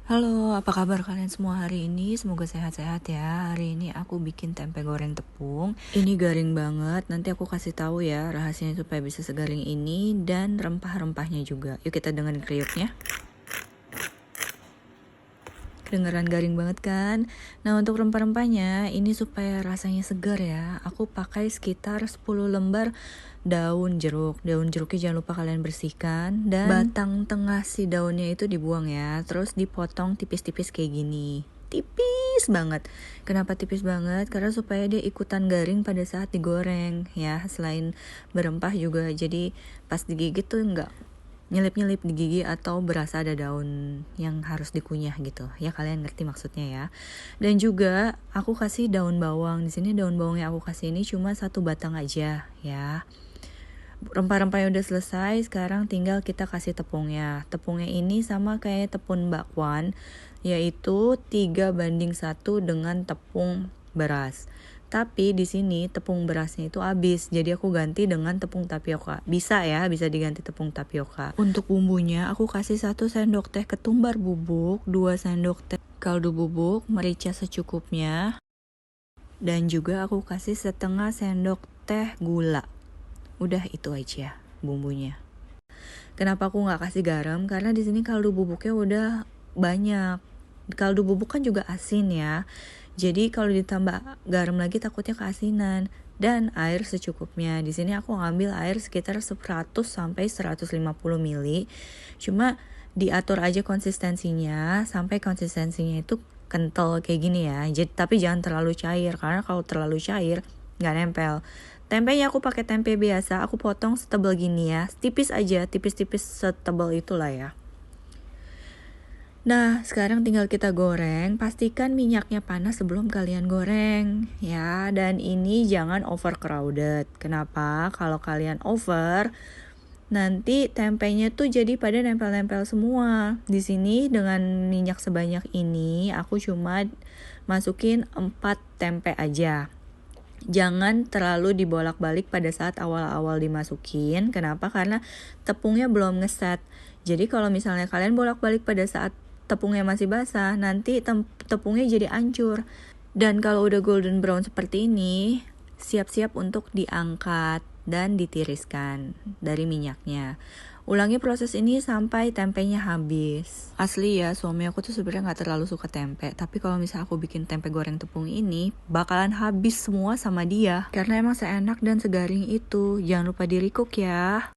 Halo, apa kabar kalian semua hari ini? Semoga sehat-sehat ya. Hari ini aku bikin tempe goreng tepung. Ini garing banget. Nanti aku kasih tahu ya rahasianya supaya bisa segaring ini dan rempah-rempahnya juga. Yuk kita dengerin kriuknya. Kedengeran garing banget kan? Nah, untuk rempah-rempahnya ini supaya rasanya segar ya. Aku pakai sekitar 10 lembar daun jeruk. Daun jeruknya jangan lupa kalian bersihkan dan batang tengah si daunnya itu dibuang ya. Terus dipotong tipis-tipis kayak gini. Tipis banget. Kenapa tipis banget? Karena supaya dia ikutan garing pada saat digoreng ya. Selain berempah juga jadi pas digigit tuh enggak nyelip-nyelip di gigi atau berasa ada daun yang harus dikunyah gitu. Ya kalian ngerti maksudnya ya. Dan juga aku kasih daun bawang. Di sini daun bawang yang aku kasih ini cuma 1 batang aja ya. Rempah-rempahnya udah selesai, sekarang tinggal kita kasih tepungnya. Tepungnya ini sama kayak tepung bakwan, yaitu 3:1 dengan tepung beras. Tapi di sini tepung berasnya itu habis, jadi aku ganti dengan tepung tapioka. Bisa ya, bisa diganti tepung tapioka. Untuk bumbunya aku kasih 1 sendok teh ketumbar bubuk, 2 sendok teh kaldu bubuk, merica secukupnya, dan juga aku kasih setengah sendok teh gula. Udah itu aja bumbunya. Kenapa aku nggak kasih garam? Karena di sini kaldu bubuknya udah banyak. Kaldu bubuk kan juga asin ya. Jadi kalau ditambah garam lagi takutnya keasinan. Dan air secukupnya. Di sini aku ngambil air sekitar 100 sampai 150 ml. Cuma diatur aja konsistensinya sampai konsistensinya itu kental kayak gini ya. Jadi tapi jangan terlalu cair karena kalau terlalu cair nggak nempel. Tempenya aku pakai tempe biasa, aku potong setebal gini ya, tipis aja, tipis-tipis setebal itulah ya. Nah, sekarang tinggal kita goreng. Pastikan minyaknya panas sebelum kalian goreng ya. Dan ini jangan overcrowded. Kenapa? Kalau kalian over, nanti tempenya tuh jadi pada nempel-nempel semua. Di sini dengan minyak sebanyak ini, aku cuma masukin 4 tempe aja. Jangan terlalu dibolak-balik pada saat awal-awal dimasukin. Kenapa? Karena tepungnya belum ngeset. Jadi kalau misalnya kalian bolak-balik pada saat tepungnya masih basah, nanti tepungnya jadi hancur. Dan kalau udah golden brown seperti ini, siap-siap untuk diangkat dan ditiriskan dari minyaknya. Ulangi proses ini sampai tempenya habis. Asli ya, suami aku tuh sebenarnya nggak terlalu suka tempe. Tapi kalau misalnya aku bikin tempe goreng tepung ini, bakalan habis semua sama dia. Karena emang seenak dan segaring itu. Jangan lupa di recook ya.